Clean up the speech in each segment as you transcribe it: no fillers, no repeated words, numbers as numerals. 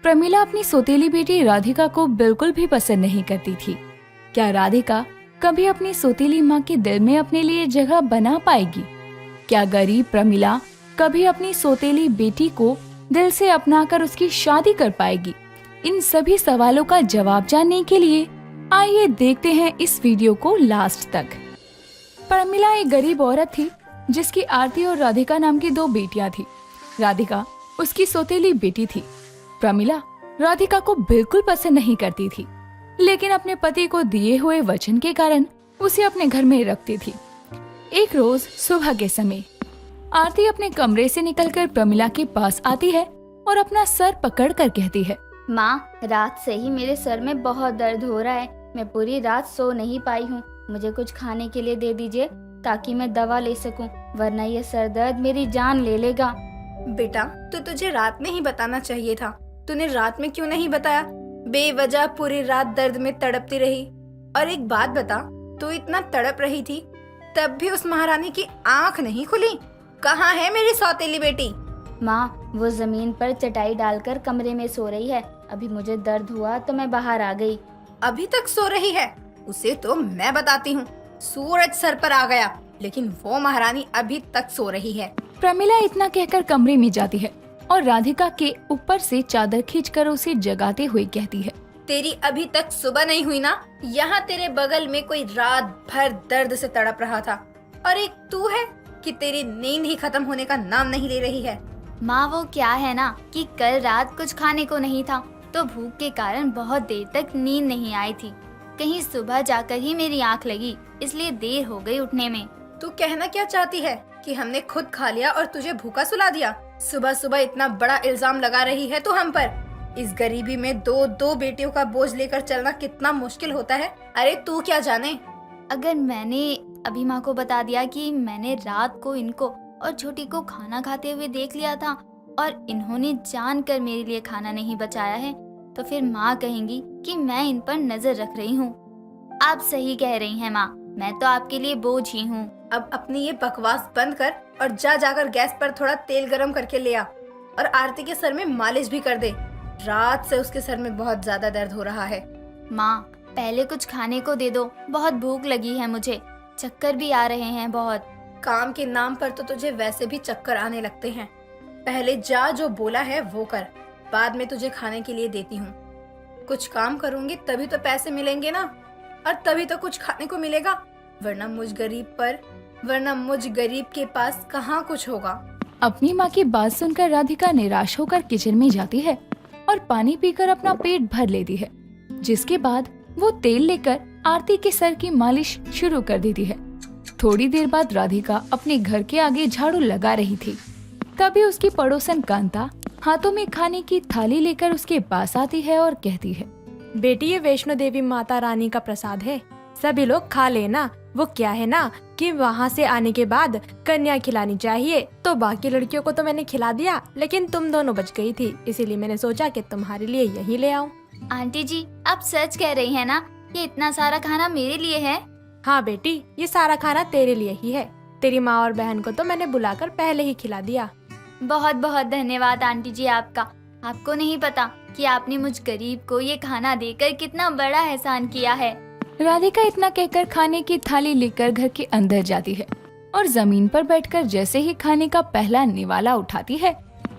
प्रमिला अपनी सौतेली बेटी राधिका को बिल्कुल भी पसंद नहीं करती थी। क्या राधिका कभी अपनी सौतेली माँ के दिल में अपने लिए जगह बना पाएगी? क्या गरीब प्रमिला कभी अपनी सौतेली बेटी को दिल से अपनाकर उसकी शादी कर पाएगी? इन सभी सवालों का जवाब जानने के लिए आइए देखते हैं इस वीडियो को लास्ट तक। प्रमिला एक गरीब औरत थी जिसकी आरती और राधिका नाम की 2 बेटियां थी। राधिका उसकी सौतेली बेटी थी। प्रमिला राधिका को बिल्कुल पसंद नहीं करती थी, लेकिन अपने पति को दिए हुए वचन के कारण उसे अपने घर में रखती थी। एक रोज सुबह के समय आरती अपने कमरे से निकलकर प्रमिला के पास आती है और अपना सर पकड़कर कहती है, माँ, रात से ही मेरे सर में बहुत दर्द हो रहा है। मैं पूरी रात सो नहीं पाई हूँ। मुझे कुछ खाने के लिए दे दीजिए ताकि मैं दवा ले सकूं, वरना ये सर दर्द मेरी जान ले लेगा। बेटा, तो तुझे रात में ही बताना चाहिए था। तूने रात में क्यों नहीं बताया? बेवजह पूरी रात दर्द में तड़पती रही। और एक बात बता, तू इतना तड़प रही थी तब भी उस महारानी की आंख नहीं खुली। कहाँ है मेरी सौतेली बेटी? माँ, वो जमीन पर चटाई डालकर कमरे में सो रही है। अभी मुझे दर्द हुआ तो मैं बाहर आ गई। अभी तक सो रही है? उसे तो मैं बताती हूँ। सूरज सर पर आ गया, लेकिन वो महारानी अभी तक सो रही है। प्रमिला इतना कहकर कमरे में जाती है और राधिका के ऊपर से चादर खींचकर उसे जगाते हुए कहती है, तेरी अभी तक सुबह नहीं हुई ना? यहाँ तेरे बगल में कोई रात भर दर्द से तड़प रहा था और एक तू है कि तेरी नींद ही खत्म होने का नाम नहीं ले रही है। माँ, वो क्या है ना कि कल रात कुछ खाने को नहीं था तो भूख के कारण बहुत देर तक नींद नहीं आई थी। कहीं सुबह जाकर ही मेरी आंख लगी, इसलिए देर हो गई उठने में। तू कहना क्या चाहती है कि हमने खुद खा लिया और तुझे भूखा सुला दिया? सुबह सुबह इतना बड़ा इल्जाम लगा रही है तू हम पर। इस गरीबी में 2 बेटियों का बोझ लेकर चलना कितना मुश्किल होता है। अरे तू क्या जाने। अगर मैंने अभी माँ को बता दिया कि मैंने रात को इनको और छोटी को खाना खाते हुए देख लिया था और इन्होंने जानकर मेरे लिए खाना नहीं बचाया है, तो फिर माँ कहेंगी कि मैं इन पर नजर रख रही हूँ। आप सही कह रही हैं माँ, मैं तो आपके लिए बोझ ही हूँ। अब अपनी ये बकवास बंद कर और जाकर गैस पर थोड़ा तेल गरम करके ले आ और आरती के सर में मालिश भी कर दे। रात से उसके सर में बहुत ज्यादा दर्द हो रहा है। माँ, पहले कुछ खाने को दे दो, बहुत भूख लगी है मुझे। चक्कर भी आ रहे हैं बहुत। काम के नाम पर तो तुझे वैसे भी चक्कर आने लगते हैं। पहले जा, जो बोला है वो कर, बाद में तुझे खाने के लिए देती हूँ। कुछ काम करूँगी तभी तो पैसे मिलेंगे ना, और तभी तो कुछ खाने को मिलेगा, वरना मुझ गरीब के पास कहाँ कुछ होगा। अपनी माँ की बात सुनकर राधिका निराश होकर किचन में जाती है और पानी पीकर अपना पेट भर लेती है, जिसके बाद वो तेल लेकर आरती के सर की मालिश शुरू कर देती है। थोड़ी देर बाद राधिका अपने घर के आगे झाड़ू लगा रही थी। तभी उसकी पड़ोसन कांता हाथों में खाने की थाली लेकर उसके पास आती है और कहती है, बेटी, ये वैष्णो देवी माता रानी का प्रसाद है, सभी लोग खा लेना। वो क्या है ना कि वहाँ से आने के बाद कन्या खिलानी चाहिए, तो बाकी लड़कियों को तो मैंने खिला दिया, लेकिन तुम दोनों बच गई थी, इसीलिए मैंने सोचा कि तुम्हारे लिए यही ले आऊं। आंटी जी, आप सच कह रही हैं ना? ये इतना सारा खाना मेरे लिए है? हाँ बेटी, ये सारा खाना तेरे लिए ही है। तेरी माँ और बहन को तो मैंने बुलाकर पहले ही खिला दिया। बहुत बहुत धन्यवाद आंटी जी आपका। आपको नहीं पता कि आपने मुझ गरीब को ये खाना देकर कितना बड़ा एहसान किया है। राधिका इतना कहकर खाने की थाली लेकर घर के अंदर जाती है और जमीन पर बैठकर जैसे ही खाने का पहला निवाला उठाती है,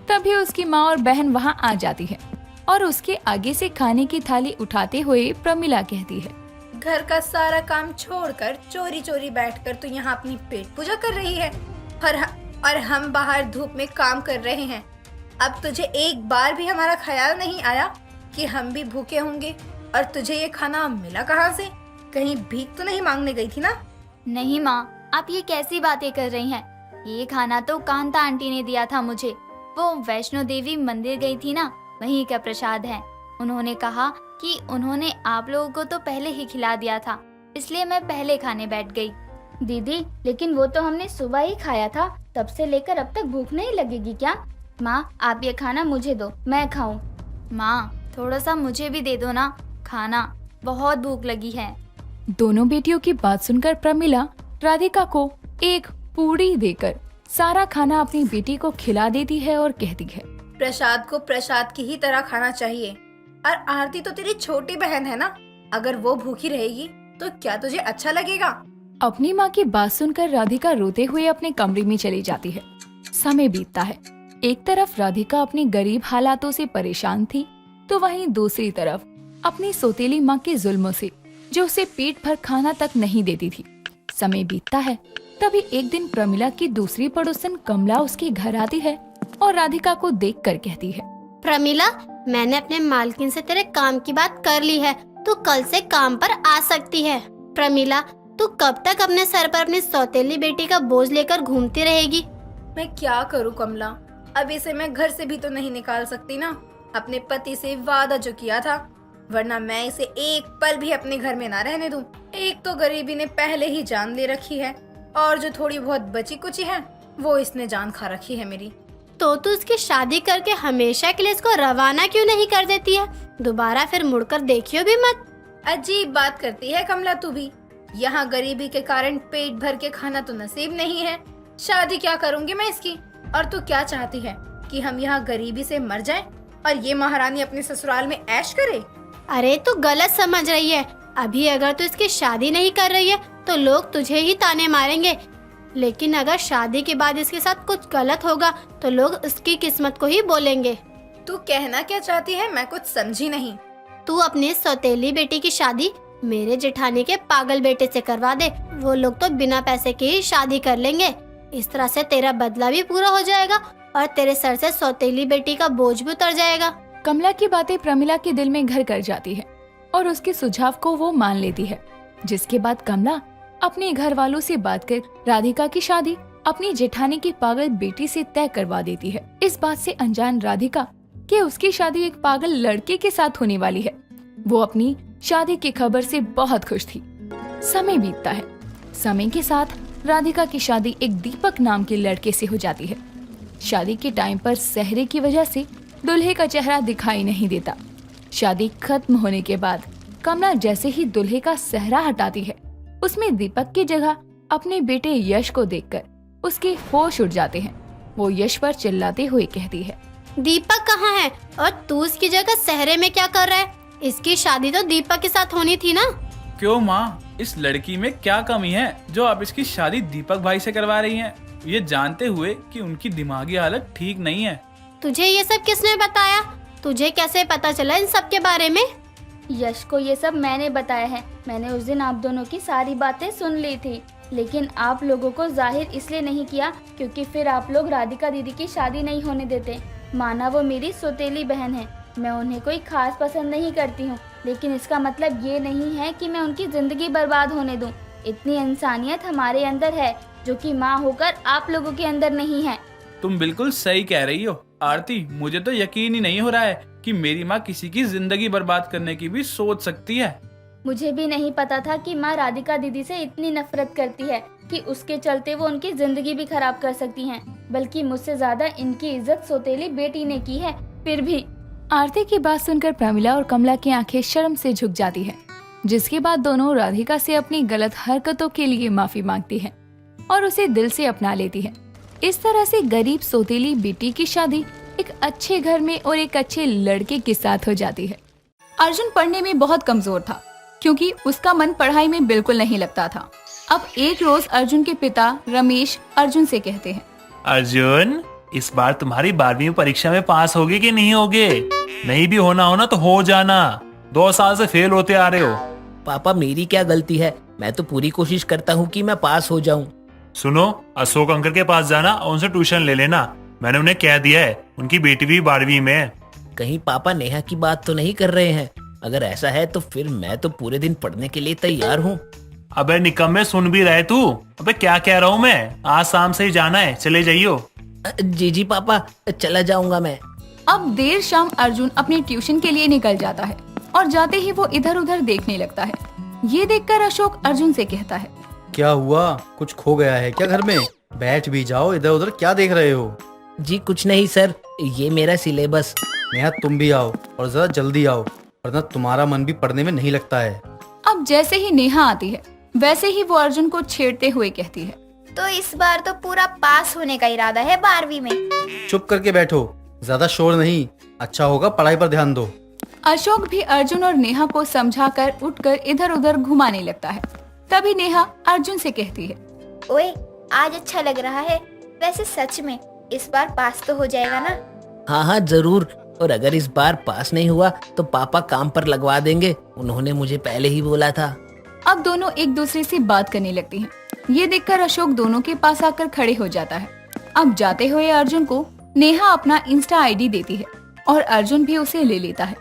तभी उसकी माँ और बहन वहाँ आ जाती है और उसके आगे से खाने की थाली उठाते हुए प्रमिला कहती है, घर का सारा काम छोड़कर चोरी चोरी बैठकर तू यहाँ अपनी पेट पूजा कर रही है और हम बाहर धूप में काम कर रहे हैं। अब तुझे एक बार भी हमारा ख्याल नहीं आया कि हम भी भूखे होंगे और तुझे ये खाना मिला कहाँ से? कहीं भीख तो नहीं मांगने गई थी ना? नहीं माँ, आप ये कैसी बातें कर रही हैं? ये खाना तो कांता आंटी ने दिया था मुझे। वो वैष्णो देवी मंदिर गई थी ना, वहीं का प्रसाद है। उन्होंने कहा कि उन्होंने आप लोगों को तो पहले ही खिला दिया था, इसलिए मैं पहले खाने बैठ गई। दीदी, लेकिन वो तो हमने सुबह ही खाया था, तब से लेकर अब तक भूख नहीं लगेगी क्या? माँ, आप ये खाना मुझे दो, मैं खाऊं। माँ, थोड़ा सा मुझे भी दे दो ना खाना, बहुत भूख लगी है। दोनों बेटियों की बात सुनकर प्रमिला राधिका को एक पूरी देकर सारा खाना अपनी बेटी को खिला देती है और कहती है, प्रसाद को प्रसाद की ही तरह खाना चाहिए। और आरती तो तेरी छोटी बहन है ना, अगर वो भूखी रहेगी तो क्या तुझे अच्छा लगेगा? अपनी माँ की बात सुनकर राधिका रोते हुए अपने कमरे में चली जाती है। समय बीतता है। एक तरफ राधिका अपनी गरीब हालातों से परेशान थी, तो वहीं दूसरी तरफ अपनी सौतेली माँ के जुल्मों से, जो उसे पेट भर खाना तक नहीं देती थी। समय बीतता है। तभी एक दिन प्रमिला की दूसरी पड़ोसन कमला उसके घर आती है और राधिका को देखकर कहती है, प्रमिला, मैंने अपने मालकिन से तेरे काम की बात कर ली है, तू कल से काम पर आ सकती है। प्रमिला, तू कब तक अपने सर पर अपनी सौतेली बेटी का बोझ लेकर घूमती रहेगी? मैं क्या करूँ कमला, अब इसे मैं घर से भी तो नहीं निकाल सकती ना। अपने पति से वादा जो किया था, वरना मैं इसे एक पल भी अपने घर में ना रहने दूं। एक तो गरीबी ने पहले ही जान ले रखी है, और जो थोड़ी बहुत बची कुची है वो इसने जान खा रखी है मेरी। तो तू उसकी शादी करके हमेशा के लिए इसको रवाना क्यों नहीं कर देती है? दोबारा फिर मुड़कर देखियो भी मत। अजीब बात करती है कमला तू भी। यहाँ गरीबी के कारण पेट भर के खाना तो नसीब नहीं है, शादी क्या करूँगी मैं इसकी? और तू क्या चाहती है कि हम यहाँ गरीबी से मर जाएं और ये महारानी अपने ससुराल में ऐश करे? अरे तू गलत समझ रही है। अभी अगर तू इसकी शादी नहीं कर रही है तो लोग तुझे ही ताने मारेंगे, लेकिन अगर शादी के बाद इसके साथ कुछ गलत होगा तो लोग उसकी किस्मत को ही बोलेंगे। तू कहना क्या चाहती है, मैं कुछ समझी नहीं। तू अपनी सौतेली बेटी की शादी मेरे जेठानी के पागल बेटे से करवा दे। वो लोग तो बिना पैसे के ही शादी कर लेंगे। इस तरह से तेरा बदला भी पूरा हो जाएगा और तेरे सर से सौतेली बेटी का बोझ भी उतर जाएगा। कमला की बातें प्रमिला के दिल में घर कर जाती है और उसके सुझाव को वो मान लेती है। जिसके बाद कमला अपने घर वालों से बात कर राधिका की शादी अपनी जेठानी की पागल बेटी से तय करवा देती है। इस बात से अनजान राधिका कि उसकी शादी एक पागल लड़के के साथ होने वाली है, वो अपनी शादी की खबर से बहुत खुश थी। समय बीतता है। समय के साथ राधिका की शादी एक दीपक नाम के लड़के से हो जाती है। शादी के टाइम पर सहरे की वजह से दूल्हे का चेहरा दिखाई नहीं देता। शादी खत्म होने के बाद कमला जैसे ही दूल्हे का सहरा हटाती है, उसमें दीपक की जगह अपने बेटे यश को देखकर उसके होश उड़ जाते हैं। वो यश पर चिल्लाते हुए कहती है, दीपक कहाँ है और तू इसकी जगह सहरे में क्या कर रहा है? इसकी शादी तो दीपक के साथ होनी थी ना। क्यों माँ, इस लड़की में क्या कमी है जो आप इसकी शादी दीपक भाई से करवा रही हैं, ये जानते हुए कि उनकी दिमागी हालत ठीक नहीं है? तुझे ये सब किसने बताया? तुझे कैसे पता चला इन सब के बारे में? यश को ये सब मैंने बताया है। मैंने उस दिन आप दोनों की सारी बातें सुन ली थी, लेकिन आप लोगों को जाहिर इसलिए नहीं किया क्योंकि फिर आप लोग राधिका दीदी की शादी नहीं होने देते। माना वो मेरी सौतेली बहन है, मैं उन्हें कोई खास पसंद नहीं करती हूँ, लेकिन इसका मतलब ये नहीं है कि मैं उनकी जिंदगी बर्बाद होने दूँ। इतनी इंसानियत हमारे अंदर है जो कि माँ होकर आप लोगों के अंदर नहीं है। तुम बिल्कुल सही कह रही हो आरती। मुझे तो यकीन ही नहीं हो रहा है कि मेरी माँ किसी की जिंदगी बर्बाद करने की भी सोच सकती है। मुझे भी नहीं पता था कि माँ राधिका दीदी से इतनी नफरत करती है कि उसके चलते वो उनकी जिंदगी भी खराब कर सकती हैं। बल्कि मुझसे ज्यादा इनकी इज्जत सौतेली बेटी ने की है। फिर भी आरती की बात सुनकर प्रमिला और कमला की आंखें शर्म से झुक जाती हैं। जिसके बाद दोनों राधिका से अपनी गलत हरकतों के लिए माफी मांगती हैं और उसे दिल से अपना लेती हैं। इस तरह से गरीब सौतेली बेटी की शादी एक अच्छे घर में और एक अच्छे लड़के के साथ हो जाती है। अर्जुन पढ़ने में बहुत कमजोर था क्योंकि उसका मन पढ़ाई में बिल्कुल नहीं लगता था। अब एक रोज अर्जुन के पिता रमेश अर्जुन से कहते हैं, अर्जुन, इस बार तुम्हारी 12वीं परीक्षा में पास होगे कि नहीं होगे? नहीं भी होना हो ना तो हो जाना, 2 साल से फेल होते आ रहे हो। पापा, मेरी क्या गलती है? मैं तो पूरी कोशिश करता हूँ कि मैं पास हो जाऊँ। सुनो, अशोक अंकल के पास जाना और उनसे ट्यूशन ले लेना। मैंने उन्हें कह दिया है, उनकी बेटी भी 12वीं में है। कहीं पापा नेहा की बात तो नहीं कर रहे हैं? अगर ऐसा है तो फिर मैं तो पूरे दिन पढ़ने के लिए तैयार हूँ। अबे निकम्मे, सुन भी रहे तू? अबे क्या कह रहा हूँ मैं? आज शाम से ही जाना है, चले जाइयो। जी पापा, चला जाऊंगा मैं। अब देर शाम अर्जुन अपने ट्यूशन के लिए निकल जाता है और जाते ही वो इधर उधर देखने लगता है। ये देखकर अशोक अर्जुन से कहता है, क्या हुआ? कुछ खो गया है क्या घर में? बैठ भी जाओ, इधर उधर क्या देख रहे हो? जी कुछ नहीं सर, ये मेरा सिलेबस। नेहा, तुम भी आओ और जरा जल्दी आओ, वरना तुम्हारा मन भी पढ़ने में नहीं लगता है। अब जैसे ही नेहा आती है वैसे ही वो अर्जुन को छेड़ते हुए कहती है, तो इस बार तो पूरा पास होने का इरादा है 12वीं में। चुप करके बैठो, ज्यादा शोर नहीं, अच्छा होगा पढ़ाई पर ध्यान दो। अशोक भी अर्जुन और नेहा को समझाकर उठकर इधर उधर घुमाने लगता है। तभी नेहा अर्जुन से कहती है, ओए, आज अच्छा लग रहा है। वैसे सच में इस बार पास तो हो जाएगा ना? हाँ हाँ जरूर, और अगर इस बार पास नहीं हुआ तो पापा काम पर लगवा देंगे, उन्होंने मुझे पहले ही बोला था। अब दोनों एक दूसरे से बात करने लगती हैं। ये देखकर अशोक दोनों के पास आकर खड़े हो जाता है। अब जाते हुए अर्जुन को नेहा अपना इंस्टा आईडी देती है और अर्जुन भी उसे ले लेता है।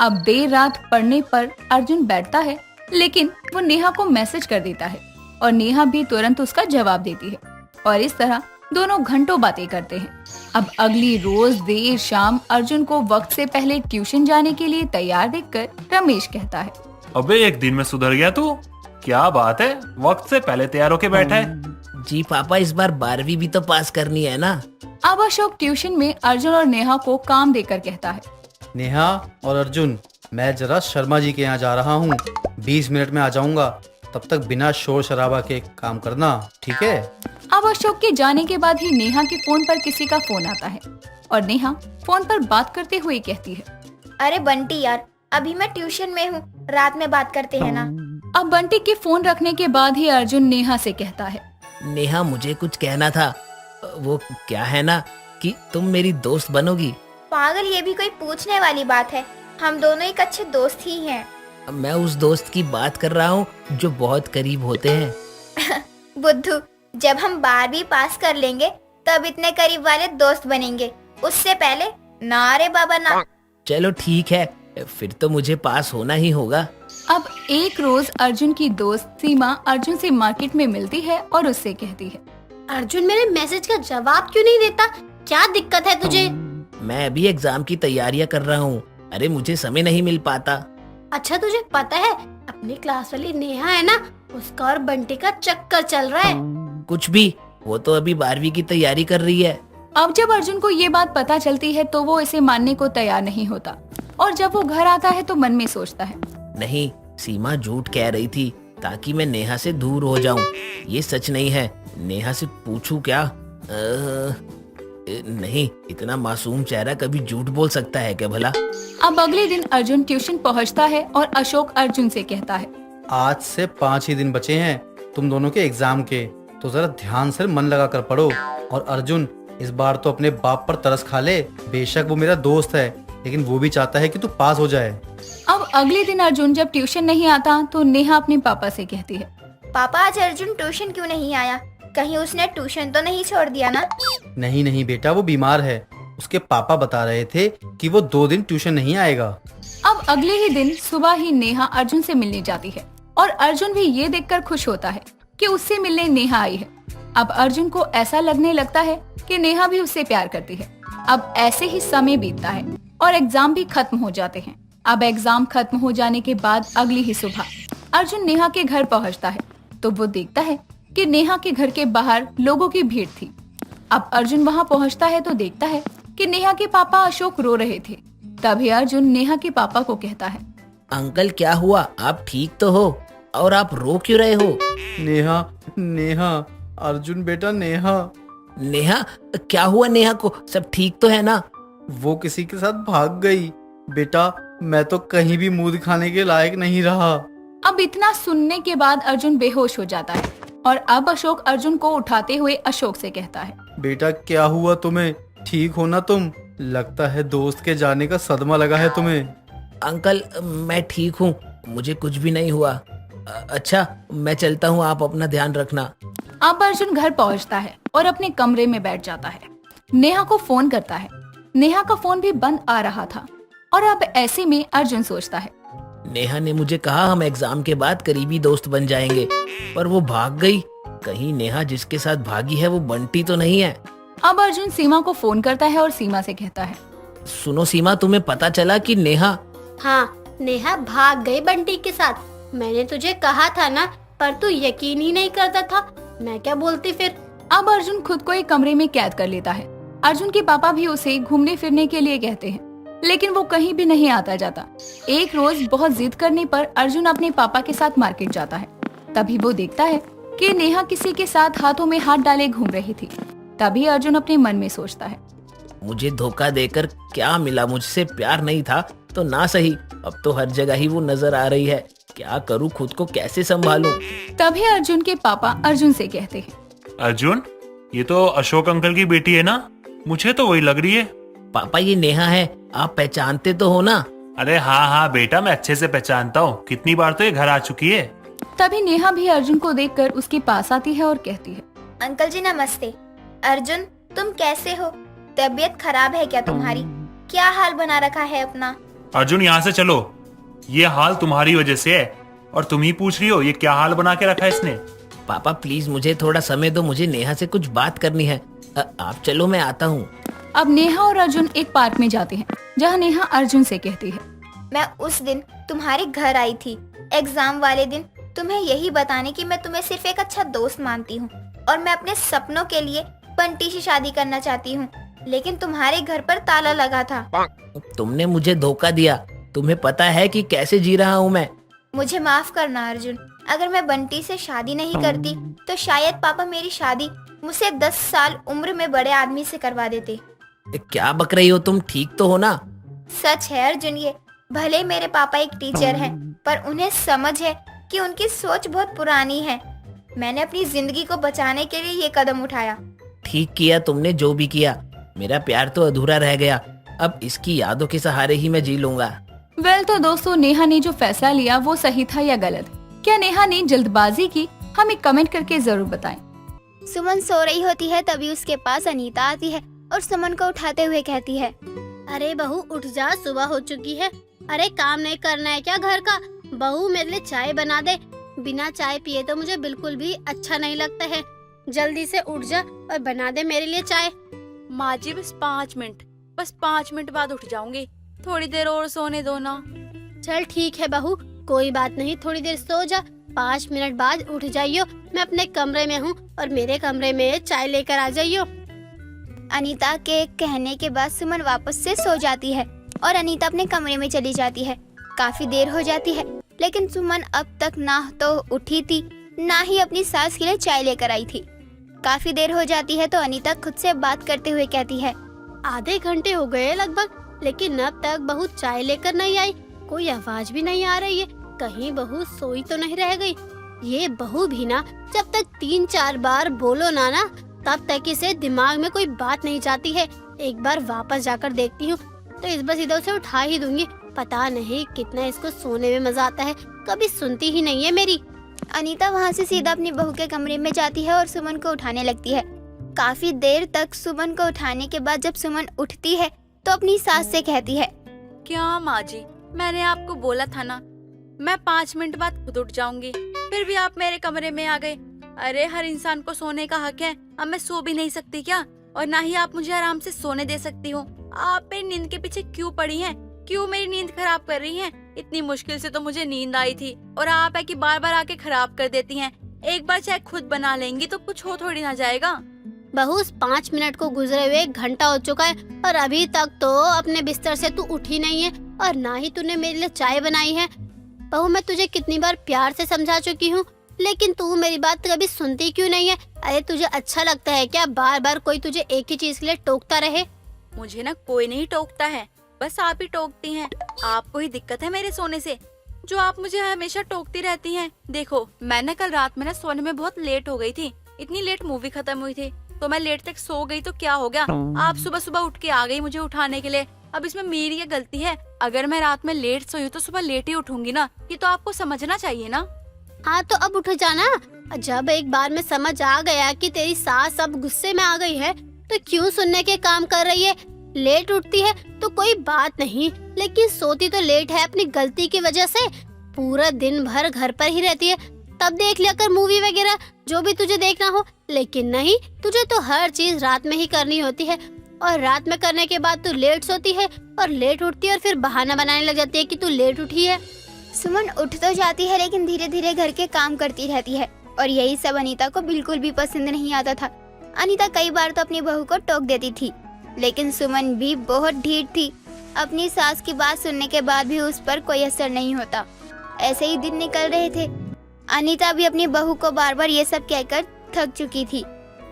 अब देर रात पढ़ने पर अर्जुन बैठता है, लेकिन वो नेहा को मैसेज कर देता है और नेहा भी तुरंत उसका जवाब देती है और इस तरह दोनों घंटों बातें करते हैं। अब अगली रोज देर शाम अर्जुन को वक्त से पहले ट्यूशन जाने के लिए तैयार देखकर रमेश कहता है, अबे एक दिन में सुधर गया तू, क्या बात है, वक्त से पहले तैयार होके बैठा है। जी पापा, इस बार 12वीं भी तो पास करनी है ना। अब अशोक ट्यूशन में अर्जुन और नेहा को काम देकर कहता है, नेहा और अर्जुन, मैं जरा शर्मा जी के यहाँ जा रहा हूँ, 20 मिनट में आ जाऊंगा, तब तक बिना शोर शराबा के काम करना, ठीक है? अब अशोक के जाने के बाद ही नेहा के फोन पर किसी का फोन आता है और नेहा फोन पर बात करते हुए कहती है, अरे बंटी यार, अभी मैं ट्यूशन में हूँ, रात में बात करते हैं ना। अब बंटी के फोन रखने के बाद ही अर्जुन नेहा से कहता है, नेहा मुझे कुछ कहना था, वो क्या है ना कि तुम मेरी दोस्त बनोगी। पागल, ये भी कोई पूछने वाली बात है? हम दोनों एक अच्छे दोस्त ही हैं। मैं उस दोस्त की बात कर रहा हूँ जो बहुत करीब होते हैं। बुद्धू, जब हम 12वीं पास कर लेंगे तब इतने करीब वाले दोस्त बनेंगे, उससे पहले ना रे बाबा ना। चलो ठीक है, फिर तो मुझे पास होना ही होगा। अब एक रोज अर्जुन की दोस्त सीमा अर्जुन से मार्केट में मिलती है और उससे कहती है, अर्जुन मेरे मैसेज का जवाब क्यों नहीं देता? क्या दिक्कत है तुझे? मैं अभी एग्जाम की तैयारियां कर रहा हूँ, अरे मुझे समय नहीं मिल पाता। अच्छा तुझे पता है अपनी क्लास वाली नेहा है ना, उसका और बंटी का चक्कर चल रहा है। कुछ भी, वो तो अभी 12वीं की तैयारी कर रही है। अब जब अर्जुन को ये बात पता चलती है तो वो इसे मानने को तैयार नहीं होता और जब वो घर आता है तो मन में सोचता है, नहीं, सीमा झूठ कह रही थी ताकि मैं नेहा से दूर हो जाऊं। ये सच नहीं है, नेहा से पूछूं क्या? नहीं, इतना मासूम चेहरा कभी झूठ बोल सकता है क्या भला? अब अगले दिन अर्जुन ट्यूशन पहुंचता है और अशोक अर्जुन से कहता है, आज से 5 ही दिन बचे हैं तुम दोनों के एग्जाम के, तो जरा ध्यान से मन लगा कर पढ़ो। और अर्जुन, इस बार तो अपने बाप पर तरस खा ले, बेशक वो मेरा दोस्त है, लेकिन वो भी चाहता है कि तू पास हो जाए। अब अगले दिन अर्जुन जब ट्यूशन नहीं आता तो नेहा अपने पापा से कहती है, पापा, आज अर्जुन ट्यूशन क्यों नहीं आया? कहीं उसने ट्यूशन तो नहीं छोड़ दिया ना? नहीं नहीं बेटा, वो बीमार है, उसके पापा बता रहे थे कि वो 2 दिन ट्यूशन नहीं आएगा। अब अगले ही दिन सुबह ही नेहा अर्जुन से मिलने जाती है और अर्जुन भी ये देखकर खुश होता है कि उससे मिलने नेहा आई है। अब अर्जुन को ऐसा लगने लगता है कि नेहा भी उससे प्यार करती है। अब ऐसे ही समय बीतता है और एग्जाम भी खत्म हो जाते हैं। अब एग्जाम खत्म हो जाने के बाद अगली ही सुबह अर्जुन नेहा के घर पहुंचता है तो वो देखता है कि नेहा के घर के बाहर लोगों की भीड़ थी। अब अर्जुन वहां पहुंचता है तो देखता है कि नेहा के पापा अशोक रो रहे थे। तभी अर्जुन नेहा के पापा को कहता है, अंकल क्या हुआ, आप ठीक तो हो और आप रो क्यों रहे हो? नेहा, नेहा, अर्जुन बेटा, नेहा। नेहा, क्या हुआ नेहा को, सब ठीक तो है ना? वो किसी के साथ भाग गई बेटा, मैं तो कहीं भी मुंह दिखाने के लायक नहीं रहा। अब इतना सुनने के बाद अर्जुन बेहोश हो जाता है और अब अशोक अर्जुन को उठाते हुए अशोक से कहता है, बेटा क्या हुआ तुम्हें, ठीक हो ना तुम? लगता है दोस्त के जाने का सदमा लगा है तुम्हें। अंकल मैं ठीक हूँ, मुझे कुछ भी नहीं हुआ। अच्छा मैं चलता हूँ, आप अपना ध्यान रखना। अब अर्जुन घर पहुँचता है और अपने कमरे में बैठ जाता है। नेहा को फोन करता है। नेहा का फोन भी बंद आ रहा था और अब ऐसे में अर्जुन सोचता है, नेहा ने मुझे कहा हम एग्जाम के बाद करीबी दोस्त बन जाएंगे, पर वो भाग गई। कहीं नेहा जिसके साथ भागी है वो बंटी तो नहीं है? अब अर्जुन सीमा को फोन करता है और सीमा से कहता है, सुनो सीमा, तुम्हें पता चला कि नेहा? हाँ, नेहा भाग गई बंटी के साथ। मैंने तुझे कहा था ना, पर तू यकीन ही नहीं करता था। मैं क्या बोलती फिर? अब अर्जुन खुद को एक कमरे में कैद कर लेता है। अर्जुन के पापा भी उसे घूमने फिरने के लिए कहते हैं, लेकिन वो कहीं भी नहीं आता जाता। एक रोज बहुत जिद करने पर अर्जुन अपने पापा के साथ मार्केट जाता है। तभी वो देखता है कि नेहा किसी के साथ हाथों में हाथ डाले घूम रही थी। तभी अर्जुन अपने मन में सोचता है, मुझे धोखा देकर क्या मिला, मुझसे प्यार नहीं था तो ना सही, अब तो हर जगह ही वो नजर आ रही है। क्या करूं, खुद को कैसे संभालूं? तभी अर्जुन के पापा अर्जुन से कहते हैं, अर्जुन, ये तो अशोक अंकल की बेटी है ना? मुझे तो वही लग रही है। पापा ये नेहा है, आप पहचानते तो हो ना? अरे हाँ हाँ बेटा, मैं अच्छे से पहचानता हूँ, कितनी बार तो ये घर आ चुकी है। तभी नेहा भी अर्जुन को देखकर उसके पास आती है और कहती है, अंकल जी नमस्ते। अर्जुन तुम कैसे हो? तबीयत खराब है क्या तुम्हारी? क्या हाल बना रखा है अपना? अर्जुन यहाँ से चलो, ये हाल तुम्हारी वजह से है और तुम ही पूछ रही हो ये क्या हाल बना के रखा है इसने। पापा प्लीज मुझे थोड़ा समय दो, मुझे नेहा से कुछ बात करनी है। आप चलो, मैं आता हूँ। अब नेहा और अर्जुन एक पार्क में जाते हैं, जहाँ नेहा अर्जुन से कहती है, मैं उस दिन तुम्हारे घर आई थी, एग्जाम वाले दिन, तुम्हें यही बताने कि मैं तुम्हें सिर्फ एक अच्छा दोस्त मानती हूँ और मैं अपने सपनों के लिए बंटी से शादी करना चाहती हूँ, लेकिन तुम्हारे घर पर ताला लगा था। तुमने मुझे धोखा दिया, तुम्हें पता है कि कैसे जी रहा हूँ मैं। मुझे माफ करना अर्जुन, अगर मैं बंटी से शादी नहीं करती तो शायद पापा मेरी शादी मुझसे 10 साल उम्र में बड़े आदमी से करवा देते। क्या बक रही हो तुम, ठीक तो हो ना? सच है अर्जुन, ये भले मेरे पापा एक टीचर हैं, पर उन्हें समझ है कि उनकी सोच बहुत पुरानी है। मैंने अपनी जिंदगी को बचाने के लिए ये कदम उठाया। ठीक किया तुमने जो भी किया, मेरा प्यार तो अधूरा रह गया, अब इसकी यादों के सहारे ही मैं जी लूंगा। वेल तो दोस्तों, नेहा ने जो फैसला लिया वो सही था या गलत? क्या नेहा ने जल्दबाजी की? हमें कमेंट करके जरूर बताएं। सुमन सो रही होती है, तभी उसके पास अनीता आती है और सुमन को उठाते हुए कहती है, अरे बहू उठ जा, सुबह हो चुकी है। अरे काम नहीं करना है क्या घर का? बहू मेरे लिए चाय बना दे, बिना चाय पिए तो मुझे बिल्कुल भी अच्छा नहीं लगता है। जल्दी से उठ जा और बना दे मेरे लिए चाय। माँ जी बस 5 मिनट, बस 5 मिनट बाद उठ जाऊंगी, थोड़ी देर और सोने दो ना। चल ठीक है बहू, कोई बात नहीं, थोड़ी देर सो जा, 5 मिनट बाद उठ जाइयो। मैं अपने कमरे में हूँ और मेरे कमरे में चाय लेकर आ जाइयो। अनीता के कहने के बाद सुमन वापस से सो जाती है और अनीता अपने कमरे में चली जाती है। काफी देर हो जाती है, लेकिन सुमन अब तक ना तो उठी थी, ना ही अपनी सास के लिए चाय लेकर आई थी। काफी देर हो जाती है तो अनीता खुद से बात करते हुए कहती है, आधे घंटे हो गए लगभग, लेकिन अब तक बहू चाय लेकर नहीं आई, कोई आवाज भी नहीं आ रही है, कहीं बहू सोई तो नहीं रह गई। ये बहू भी ना, जब तक 3-4 बार बोलो ना तब तक इसे दिमाग में कोई बात नहीं जाती है। एक बार वापस जाकर देखती हूँ तो इस बार सीधा उसे उठा ही दूंगी। पता नहीं कितना इसको सोने में मजा आता है, कभी सुनती ही नहीं है मेरी। अनीता वहाँ से सीधा अपनी बहू के कमरे में जाती है और सुमन को उठाने लगती है। काफी देर तक सुमन को उठाने के बाद जब सुमन उठती है तो अपनी सास से कहती है, क्या माँ जी, मैंने आपको बोला था ना मैं 5 मिनट बाद खुद उठ जाऊंगी, फिर भी आप मेरे कमरे में आ गए। अरे हर इंसान को सोने का हक है, अब मैं सो भी नहीं सकती क्या? और ना ही आप मुझे आराम से सोने दे सकती हो। आप मेरी नींद के पीछे क्यों पड़ी हैं? क्यों मेरी नींद खराब कर रही हैं? इतनी मुश्किल से तो मुझे नींद आई थी और आप है कि बार बार आके खराब कर देती हैं। एक बार चाहे खुद बना लेंगी तो कुछ हो थोड़ी ना जाएगा। बहू 5 मिनट को गुजरे हुए 1 घंटा हो चुका है और अभी तक तो अपने बिस्तर से तू उठी नहीं है और ना ही तूने मेरे लिए चाय बनाई है। बहू मैं तुझे कितनी बार प्यार से समझा चुकी हूँ, लेकिन तू मेरी बात कभी सुनती क्यों नहीं है? अरे तुझे अच्छा लगता है क्या बार बार कोई तुझे एक ही चीज के लिए टोकता रहे? मुझे ना कोई नहीं टोकता है, बस आप ही टोकती हैं। आपको ही दिक्कत है मेरे सोने से, जो आप मुझे हमेशा टोकती रहती हैं। देखो मैं ना कल रात में ना सोने में बहुत लेट हो गई थी, इतनी लेट मूवी खत्म हुई थी तो मैं लेट तक सो गई तो क्या हो गया? आप सुबह सुबह उठ के आ गई मुझे उठाने के लिए। अब इसमें मेरी क्या गलती है? अगर मैं रात में लेट सोई तो सुबह लेट ही उठूंगी ना, ये तो आपको समझना चाहिए ना। हाँ तो अब उठ जाना। जब एक बार में समझ आ गया कि तेरी सास अब गुस्से में आ गई है तो क्यों सुनने के काम कर रही है? लेट उठती है तो कोई बात नहीं, लेकिन सोती तो लेट है अपनी गलती की वजह से। पूरा दिन भर घर पर ही रहती है, तब देख लिया कर मूवी वगैरह जो भी तुझे देखना हो। लेकिन नहीं, तुझे तो हर चीज रात में ही करनी होती है और रात में करने के बाद तू लेट सोती है और लेट उठती है और फिर बहाना बनाने लग जाती है कि तू लेट उठी है। सुमन उठ तो जाती है लेकिन धीरे धीरे घर के काम करती रहती है और यही सब अनीता को बिल्कुल भी पसंद नहीं आता था। अनीता कई बार तो अपनी बहू को टोक देती थी, लेकिन सुमन भी बहुत ढीठ थी। अपनी सास की बात सुनने के बाद भी उस पर कोई असर नहीं होता। ऐसे ही दिन निकल रहे थे। अनीता भी अपनी बहू को बार बार ये सब कहकर थक चुकी थी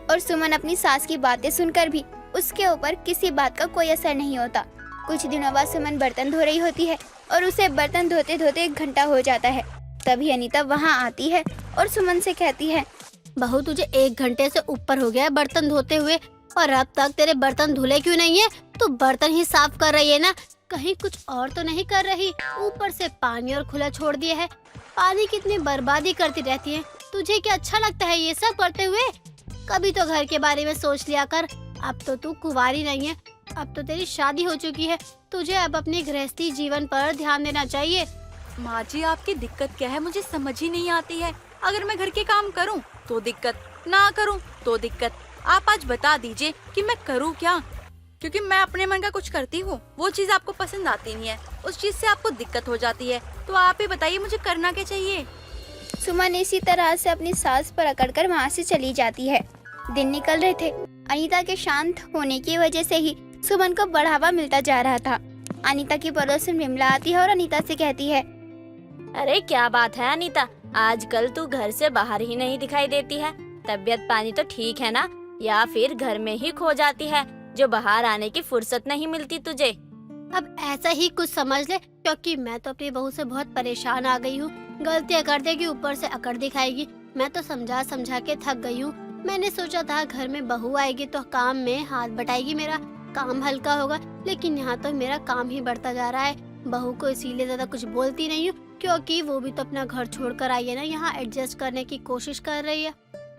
और सुमन अपनी सास की बातें सुनकर भी उसके ऊपर किसी बात का कोई असर नहीं होता। कुछ दिनों बाद सुमन बर्तन धो रही होती है और उसे बर्तन धोते धोते 1 घंटा हो जाता है। तभी अनीता वहाँ आती है और सुमन से कहती है, बहू तुझे 1 घंटे से ऊपर हो गया है बर्तन धोते हुए और अब तक तेरे बर्तन धुले क्यों नहीं है? तू बर्तन ही साफ कर रही है ना, कहीं कुछ और तो नहीं कर रही? ऊपर से पानी और खुला छोड़ दिया है। पानी कितनी बर्बादी करती रहती है, तुझे क्या अच्छा लगता है ये सब करते हुए? कभी तो घर के बारे में सोच लिया कर। अब तो तू कुंवारी नहीं है, अब तो तेरी शादी हो चुकी है। तुझे अब अपने गृहस्थी जीवन पर ध्यान देना चाहिए। माँ जी, आपकी दिक्कत क्या है मुझे समझ ही नहीं आती है। अगर मैं घर के काम करूँ तो दिक्कत, ना करूँ तो दिक्कत। आप आज बता दीजिए कि मैं करूँ क्या, क्योंकि मैं अपने मन का कुछ करती हूँ, वो चीज आपको पसंद आती नहीं है, उस चीज से आपको दिक्कत हो जाती है। तो आप ही बताइए मुझे करना क्या चाहिए। सुमन इसी तरह से अपनी सास पर अकड़कर वहाँ से चली जाती है। दिन निकल रहे थे। अनीता के शांत होने की वजह से ही सुमन को बढ़ावा मिलता जा रहा था। अनीता की पड़ोसन विमला आती है और अनीता से कहती है, अरे क्या बात है अनीता, आजकल तू घर से बाहर ही नहीं दिखाई देती है। तबीयत पानी तो ठीक है ना, या फिर घर में ही खो जाती है जो बाहर आने की फुर्सत नहीं मिलती तुझे? अब ऐसा ही कुछ समझ ले, क्योंकि मैं तो अपनी बहू से बहुत परेशान आ गई हूँ। गलतियाँ कर देगी, ऊपर से अकड़ दिखाएगी। मैं तो समझा समझा के थक गई हूँ। मैंने सोचा था घर में बहू आएगी तो काम में हाथ बटाएगी, मेरा काम हल्का होगा, लेकिन यहाँ तो मेरा काम ही बढ़ता जा रहा है। बहू को इसीलिए ज्यादा कुछ बोलती नहीं हूँ क्योंकि वो भी तो अपना घर छोड़कर आई है ना, यहाँ एडजस्ट करने की कोशिश कर रही है।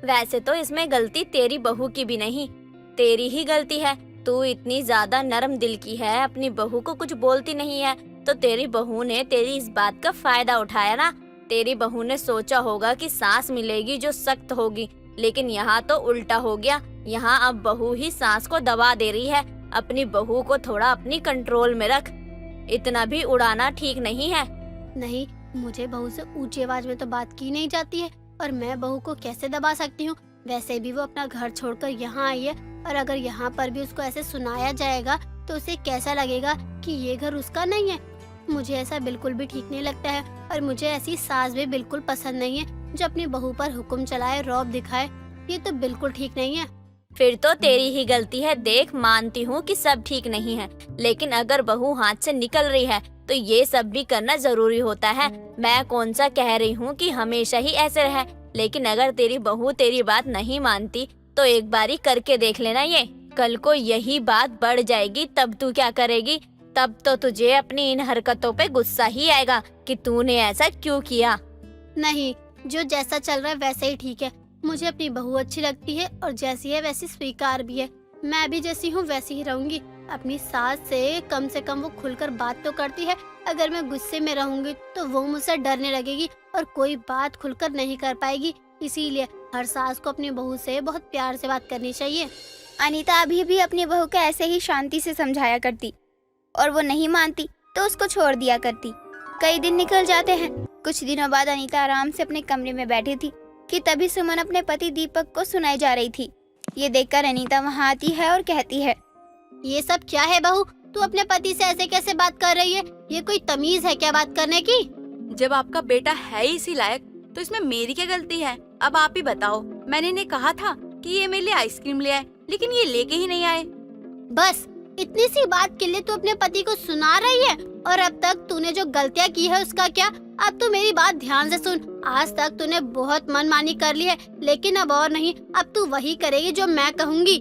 वैसे तो इसमें गलती तेरी बहू की भी नहीं, तेरी ही गलती है। तू इतनी ज्यादा नरम दिल की है, अपनी बहू को कुछ बोलती नहीं है, तो तेरी बहू ने तेरी इस बात का फायदा उठाया ना। तेरी बहू ने सोचा होगा कि सास मिलेगी जो सख्त होगी, लेकिन यहाँ तो उल्टा हो गया। यहाँ अब बहू ही सास को दबा दे रही है। अपनी बहू को थोड़ा अपनी कंट्रोल में रख, इतना भी उड़ाना ठीक नहीं है। नहीं, मुझे बहू से ऊंची आवाज में तो बात की नहीं जाती है, और मैं बहू को कैसे दबा सकती हूँ? वैसे भी वो अपना घर छोड़कर यहाँ आई है, और अगर यहाँ पर भी उसको ऐसे सुनाया जाएगा तो उसे कैसा लगेगा कि ये घर उसका नहीं है। मुझे ऐसा बिल्कुल भी ठीक नहीं लगता है, और मुझे ऐसी सास भी बिल्कुल पसंद नहीं है जो अपनी बहू पर हुक्म चलाए, रौब दिखाए। ये तो बिल्कुल ठीक नहीं है। फिर तो तेरी ही गलती है। देख, मानती हूँ कि सब ठीक नहीं है, लेकिन अगर बहू हाथ से निकल रही है तो ये सब भी करना जरूरी होता है। मैं कौन सा कह रही हूँ कि हमेशा ही ऐसे रहे, लेकिन अगर तेरी बहू तेरी बात नहीं मानती तो एक बारी करके देख लेना। ये कल को यही बात बढ़ जाएगी, तब तू क्या करेगी? तब तो तुझे अपनी इन हरकतों पे गुस्सा ही आएगा कि तूने ऐसा क्यों किया। नहीं, जो जैसा चल रहा है वैसे ही ठीक है। मुझे अपनी बहू अच्छी लगती है और जैसी है वैसी स्वीकार भी है। मैं भी जैसी हूँ वैसी ही रहूंगी। अपनी सास से कम वो खुलकर बात तो करती है। अगर मैं गुस्से में रहूंगी तो वो मुझसे डरने लगेगी और कोई बात खुलकर नहीं कर पाएगी। इसीलिए हर सास को अपनी बहू से बहुत प्यार से बात करनी चाहिए। अनीता अभी भी अपनी बहू को ऐसे ही शांति से समझाया करती, और वो नहीं मानती तो उसको छोड़ दिया करती। कई दिन निकल जाते हैं। कुछ दिनों बाद अनीता आराम से अपने कमरे में बैठी थी कि तभी सुमन अपने पति दीपक को सुनाई जा रही थी। ये देखकर अनीता वहाँ आती है और कहती है, ये सब क्या है बहू? तू अपने पति से ऐसे कैसे बात कर रही है? ये कोई तमीज है क्या बात करने की? जब आपका बेटा है ही इसी लायक तो इसमें मेरी क्या गलती है? अब आप ही बताओ। मैंने इन्हें कहा था कि ये मेरे लिए आइसक्रीम ले आए, लेकिन ये लेके ही नहीं आए। बस इतनी सी बात के लिए तू अपने पति को सुना रही है? और अब तक तूने जो गलतियाँ की है उसका क्या? अब तू मेरी बात ध्यान से सुन। आज तक तूने बहुत मनमानी कर ली है, लेकिन अब और नहीं। अब तू वही करेगी जो मैं कहूँगी।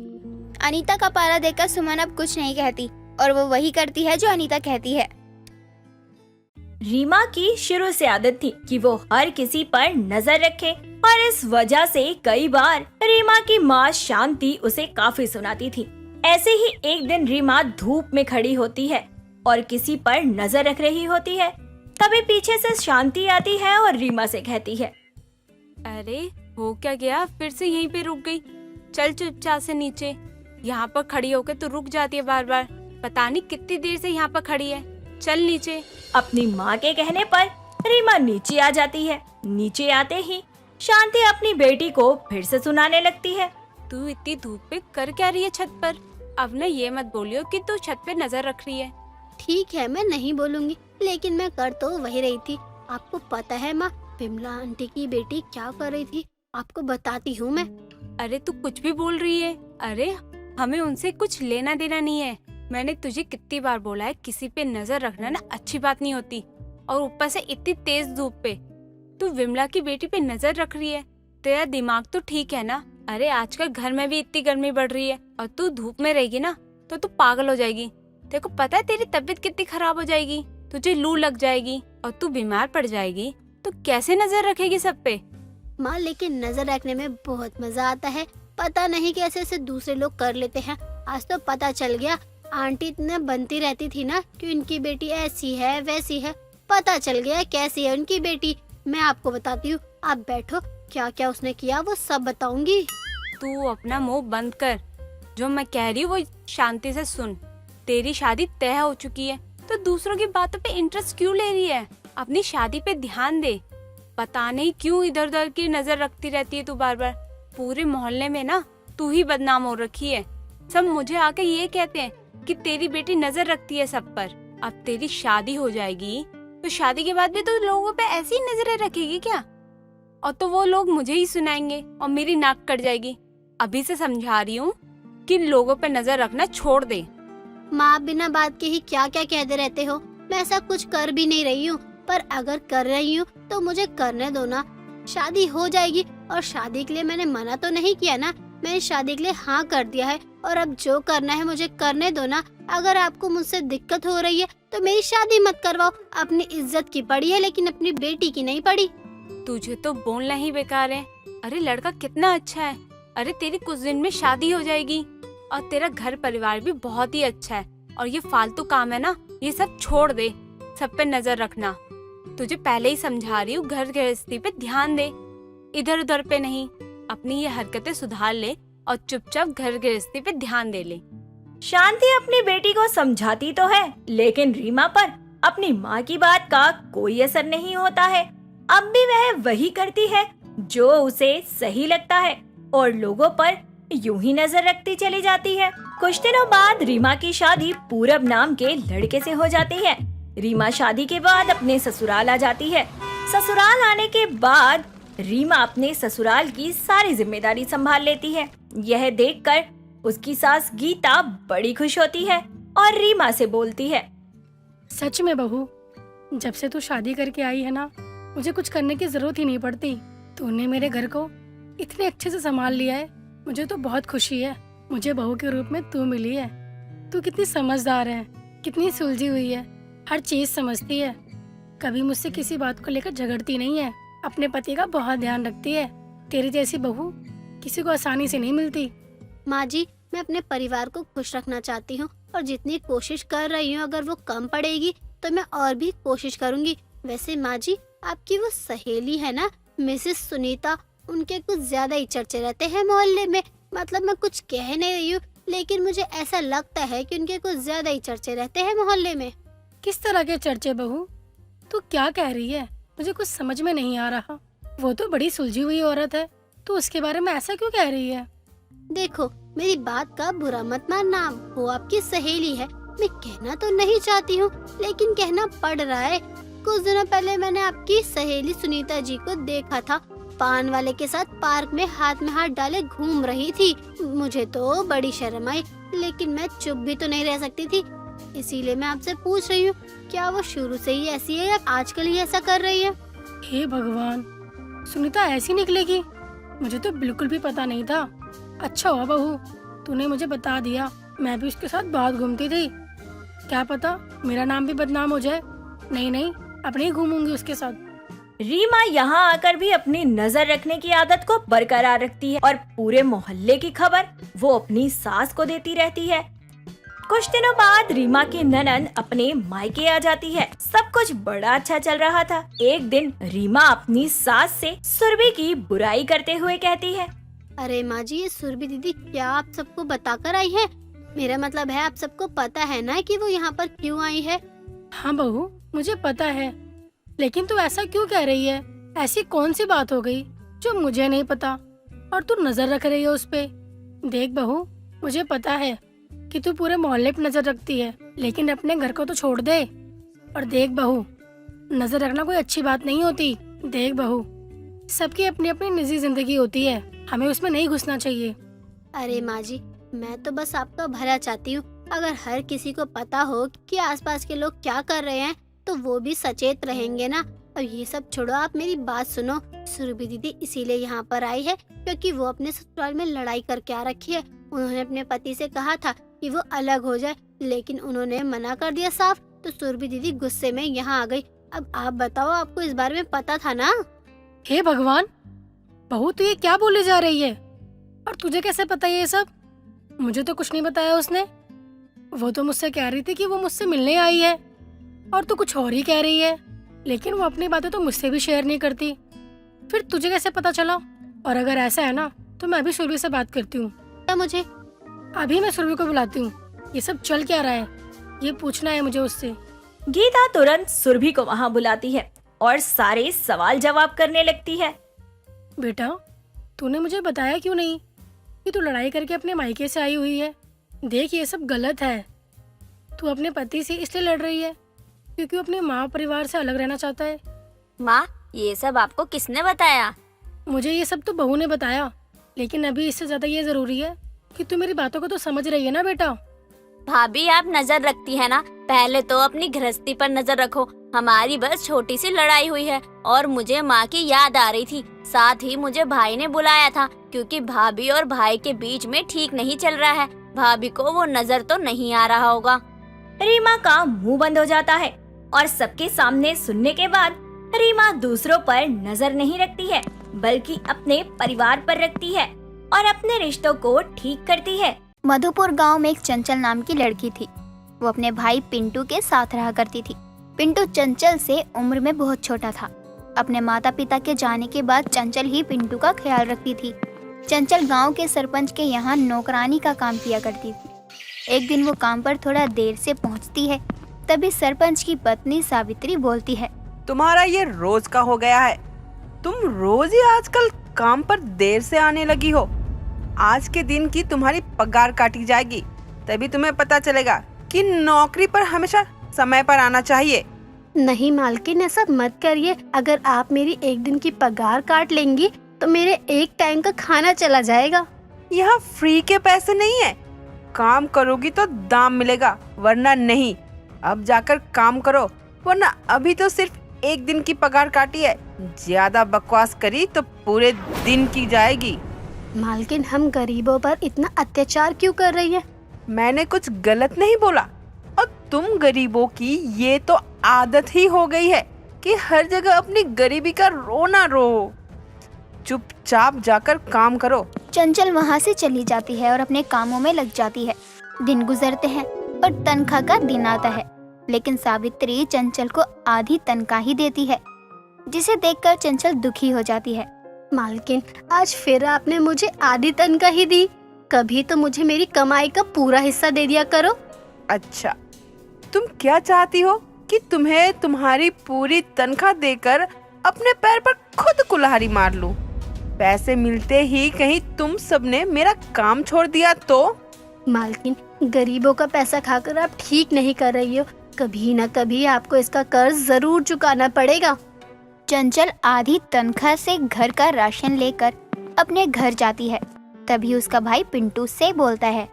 अनीता का पारा देखकर सुमन अब कुछ नहीं कहती और वो वही करती है जो अनीता कहती है। रीमा की शुरू से आदत थी कि वो हर किसी पर नजर रखे, और इस वजह से कई बार रीमा की माँ शांति उसे काफी सुनाती थी। ऐसे ही एक दिन रीमा धूप में खड़ी होती है और किसी पर नजर रख रही होती है। तभी पीछे से शांति आती है और रीमा से कहती है, अरे हो क्या गया? फिर से यहीं पे रुक गई। चल चुपचाप से नीचे। यहाँ पर खड़ी होकर तो रुक जाती है बार बार। पता नहीं कितनी देर से यहाँ पर खड़ी है। चल नीचे। अपनी माँ के कहने पर रीमा नीचे आ जाती है। नीचे आते ही शांति अपनी बेटी को फिर से सुनाने लगती है, तू इतनी धूप पे कर क्या रही है छत पर? अब न ये मत बोलियो कि तू छत पे नजर रख रही है। ठीक है, मैं नहीं बोलूंगी, लेकिन मैं कर तो वही रही थी। आपको पता है माँ, विमला आंटी की बेटी क्या कर रही थी? आपको बताती हूँ मैं। अरे तू कुछ भी बोल रही है। अरे हमें उनसे कुछ लेना देना नहीं है। मैंने तुझे कितनी बार बोला है किसी पे नजर रखना ना अच्छी बात नहीं होती, और ऊपर से इतनी तेज धूप पे तू विमला की बेटी पे नजर रख रही है। तेरा दिमाग तो ठीक है ना? अरे आजकल घर में भी इतनी गर्मी बढ़ रही है और तू धूप में रहेगी ना तो तू पागल हो जाएगी। तेरे को पता है तेरी तबीयत कितनी खराब हो जाएगी, तुझे लू लग जाएगी और तू बीमार पड़ जाएगी तो कैसे नजर रखेगी सब पे? माँ लेकिन नजर रखने में बहुत मजा आता है। पता नहीं कैसे ऐसे दूसरे लोग कर लेते हैं। आज तो पता चल गया। आंटी इतने बनती रहती थी ना कि उनकी बेटी ऐसी है वैसी है। पता चल गया कैसी है उनकी बेटी। मैं आपको बताती हूँ, आप बैठो, क्या क्या उसने किया वो सब बताऊंगी। तू अपना मुंह बंद कर, जो मैं कह रही हूँ वो शांति से सुन। तेरी शादी तय हो चुकी है तो दूसरों की बातों पे इंटरेस्ट क्यों ले रही है? अपनी शादी पे ध्यान दे। पता नहीं क्यों इधर उधर की नजर रखती रहती है तू बार बार। पूरे मोहल्ले में ना तू ही बदनाम हो रखी है। सब मुझे आके ये कहते हैं कि तेरी बेटी नजर रखती है सब पर। अब तेरी शादी हो जाएगी तो शादी के बाद भी तू लोगों पे ऐसी नजरें रखेगी क्या? और तो वो लोग मुझे ही सुनाएंगे और मेरी नाक कट जाएगी। अभी से समझा रही हूँ कि लोगों पे नजर रखना छोड़ दे। माँ बिना बात के ही क्या क्या कहते रहते हो। मैं ऐसा कुछ कर भी नहीं रही हूँ, पर अगर कर रही हूँ तो मुझे करने दो ना। शादी हो जाएगी और शादी के लिए मैंने मना तो नहीं किया ना। मैंने शादी के लिए हाँ कर दिया है और अब जो करना है मुझे करने दो ना। अगर आपको मुझसे दिक्कत हो रही है तो मेरी शादी मत करवाओ। अपनी इज्जत की पड़ी है लेकिन अपनी बेटी की नहीं पड़ी। तुझे तो बोलना ही बेकार है। अरे लड़का कितना अच्छा है। अरे तेरी कुछ दिन में शादी हो जाएगी और तेरा घर परिवार भी बहुत ही अच्छा है। और ये फालतू काम है ना, ये सब छोड़ दे। सब पे नजर रखना। तुझे पहले ही समझा रही हूँ, घर गृहस्थी पे ध्यान दे, इधर उधर पे नहीं। अपनी ये हरकतें सुधार ले और चुपचाप घर गृहस्थी पे ध्यान दे ले। शांति अपनी बेटी को समझाती तो है लेकिन रीमा पर अपनी माँ की बात का कोई असर नहीं होता है। अब भी वह वही करती है जो उसे सही लगता है और लोगों पर यूं ही नजर रखती चली जाती है। कुछ दिनों बाद रीमा की शादी पूरब नाम के लड़के से हो जाती है। रीमा शादी के बाद अपने ससुराल आ जाती है। ससुराल आने के बाद रीमा अपने ससुराल की सारी जिम्मेदारी संभाल लेती है। यह देखकर उसकी सास गीता बड़ी खुश होती है और रीमा से बोलती है, सच में बहू, जब से तू शादी करके आई है ना, मुझे कुछ करने की जरूरत ही नहीं पड़ती। तूने मेरे घर को इतने अच्छे से संभाल लिया है, मुझे तो बहुत खुशी है। मुझे बहू के रूप में तू मिली है। तू कितनी समझदार है, कितनी सुलझी हुई है, हर चीज समझती है, कभी मुझसे किसी बात को लेकर झगड़ती नहीं है, अपने पति का बहुत ध्यान रखती है। तेरी जैसी बहू किसी को आसानी से नहीं मिलती। माँ जी, मैं अपने परिवार को खुश रखना चाहती हूँ और जितनी कोशिश कर रही हूँ अगर वो कम पड़ेगी तो मैं और भी कोशिश करूँगी। वैसे माँ जी, आपकी वो सहेली है ना मिसेस सुनीता, उनके कुछ ज्यादा ही चर्चे रहते हैं मोहल्ले में। मतलब मैं कुछ कह नहीं रही हूँ लेकिन मुझे ऐसा लगता है कि उनके कुछ ज्यादा ही चर्चे रहते हैं मोहल्ले में। किस तरह के चर्चे बहू? तू क्या कह रही है? मुझे कुछ समझ में नहीं आ रहा। वो तो बड़ी सुलझी हुई औरत है, तो उसके बारे में ऐसा क्यों कह रही है? देखो, मेरी बात का बुरा मत मानना, वो आपकी सहेली है। मैं कहना तो नहीं चाहती हूँ लेकिन कहना पड़ रहा है। कुछ दिनों पहले मैंने आपकी सहेली सुनीता जी को देखा था, पान वाले के साथ पार्क में हाथ डाले घूम रही थी। मुझे तो बड़ी शर्म आई लेकिन मैं चुप भी तो नहीं रह सकती थी, इसीलिए मैं आपसे पूछ रही हूँ, क्या वो शुरू से ही ऐसी है या आजकल ही ऐसा कर रही है? हे भगवान, सुनीता ऐसी निकलेगी? मुझे तो बिल्कुल भी पता नहीं था। अच्छा हुआ बहू, तूने मुझे बता दिया। मैं भी उसके साथ बहुत घूमती थी, क्या पता मेरा नाम भी बदनाम हो जाए। नहीं, अब नहीं घूमूंगी उसके साथ। रीमा यहाँ आकर भी अपनी नजर रखने की आदत को बरकरार रखती है और पूरे मोहल्ले की खबर वो अपनी सास को देती रहती है। कुछ दिनों बाद रीमा की ननद अपने मायके आ जाती है। सब कुछ बड़ा अच्छा चल रहा था। एक दिन रीमा अपनी सास से सुरभि की बुराई करते हुए कहती है, अरे माँ जी, ये सुरभि दीदी क्या आप सबको बताकर आई है? मेरा मतलब है आप सबको पता है ना कि वो यहाँ पर क्यों आई है? हाँ बहू, मुझे पता है, लेकिन तू ऐसा क्यों कह रही है? ऐसी कौन सी बात हो गई जो मुझे नहीं पता और तू नजर रख रही है उस पे? देख बहू, मुझे पता है कि तू पूरे मोहल्ले पे नजर रखती है, लेकिन अपने घर को तो छोड़ दे। और देख बहू, नजर रखना कोई अच्छी बात नहीं होती। देख बहू, सबकी अपनी अपनी निजी जिंदगी होती है, हमें उसमें नहीं घुसना चाहिए। अरे माँ जी, मैं तो बस आपका भला चाहती हूँ। अगर हर किसी को पता हो कि आसपास के लोग क्या कर रहे हैं तो वो भी सचेत रहेंगे ना। और ये सब छोड़ो, आप मेरी बात सुनो। सुरभि दीदी इसीलिए यहाँ पर आई है क्योंकि वो अपने ससुराल में लड़ाई करके आ रखी है। उन्होंने अपने पति से कहा था कि वो अलग हो जाए, लेकिन उन्होंने मना कर दिया साफ। तो सुरभि दीदी गुस्से में यहाँ आ गई। अब आप बताओ, आपको इस बारे में पता था ना? हे भगवान, बहू तू ये क्या बोले जा रही है? और तुझे कैसे पता ये सब? मुझे तो कुछ नहीं बताया उसने। वो तो मुझसे कह रही थी कि वो मुझसे मिलने आई है, और तू कुछ और ही कह रही है। लेकिन वो अपनी बातें तो मुझसे भी शेयर नहीं करती। फिर तुझे कैसे पता चला? और अगर ऐसा है ना तो मैं अभी सुरभि से बात करती हूँ। क्या मुझे? अभी मैं सुरभि को बुलाती हूँ। ये सब चल क्या रहा है, ये पूछना है मुझे उससे। गीता तुरंत सुरभि को वहाँ बुलाती है और सारे सवाल जवाब करने लगती है। बेटा, तूने मुझे बताया क्यों नहीं कि तू लड़ाई करके अपने मायके से आई हुई है? देख, ये सब गलत है। तू अपने पति से इसलिए लड़ रही है क्योंकि वो अपने माँ परिवार से अलग रहना चाहता है। माँ, ये सब आपको किसने बताया? मुझे ये सब तो बहू ने बताया, लेकिन अभी इससे ज्यादा ये जरूरी है कि तू मेरी बातों को तो समझ रही है ना बेटा। भाभी, आप नजर रखती है ना, पहले तो अपनी गृहस्थी पर नजर रखो। हमारी बस छोटी सी लड़ाई हुई है और मुझे माँ की याद आ रही थी। साथ ही मुझे भाई ने बुलाया था क्योंकि भाभी और भाई के बीच में ठीक नहीं चल रहा है। भाभी को वो नजर तो नहीं आ रहा होगा। रीमा का मुंह बंद हो जाता है और सबके सामने सुनने के बाद रीमा दूसरों पर नजर नहीं रखती है, बल्कि अपने परिवार पर रखती है और अपने रिश्तों को ठीक करती है। मधुपुर गांव में एक चंचल नाम की लड़की थी। वो अपने भाई पिंटू के साथ रहा करती थी। पिंटू चंचल से उम्र में बहुत छोटा था। अपने माता पिता के जाने के बाद चंचल ही पिंटू का ख्याल रखती थी। चंचल गांव के सरपंच के यहाँ नौकरानी का काम किया करती थी। एक दिन वो काम पर थोड़ा देर से पहुँचती है, तभी सरपंच की पत्नी सावित्री बोलती है, तुम्हारा ये रोज का हो गया है। तुम रोज ही आजकल काम पर देर से आने लगी हो। आज के दिन की तुम्हारी पगार काटी जाएगी, तभी तुम्हें पता चलेगा कि नौकरी पर हमेशा समय पर आना चाहिए। नहीं मालकिन, ऐसा मत करिए। अगर आप मेरी एक दिन की पगार काट लेंगी तो मेरे एक टाइम का खाना चला जाएगा। यहाँ फ्री के पैसे नहीं है। काम करोगी तो दाम मिलेगा, वरना नहीं। अब जाकर काम करो, वरना अभी तो सिर्फ एक दिन की पगार काटी है। ज्यादा बकवास करी तो पूरे दिन की जाएगी। मालकिन, हम गरीबों पर इतना अत्याचार क्यों कर रही है? मैंने कुछ गलत नहीं बोला। और तुम गरीबों की ये तो आदत ही हो गई है कि हर जगह अपनी गरीबी का रोना रो। चुपचाप जाकर काम करो। चंचल वहाँ से चली जाती है और अपने कामों में लग जाती है। दिन गुजरते हैं और तनख्वाह का दिन आता है, लेकिन सावित्री चंचल को आधी तनख्वाह ही देती है, जिसे देखकर चंचल दुखी हो जाती है। मालकिन, आज फिर आपने मुझे आधी तनख्वाह ही दी। कभी तो मुझे मेरी कमाई का पूरा हिस्सा दे दिया करो। अच्छा, तुम क्या चाहती हो कि तुम्हें तुम्हारी पूरी तनख्वाह देकर अपने पैर पर खुद कुल्हाड़ी मार लूं? पैसे मिलते ही कहीं तुम सबने मेरा काम छोड़ दिया तो? मालकिन, गरीबों का पैसा खाकर आप ठीक नहीं कर रही हो। कभी न कभी आपको इसका कर्ज जरूर चुकाना पड़ेगा। चंचल आधी तनख्वाह से घर का राशन लेकर अपने घर जाती है। तभी उसका भाई पिंटू से बोलता है,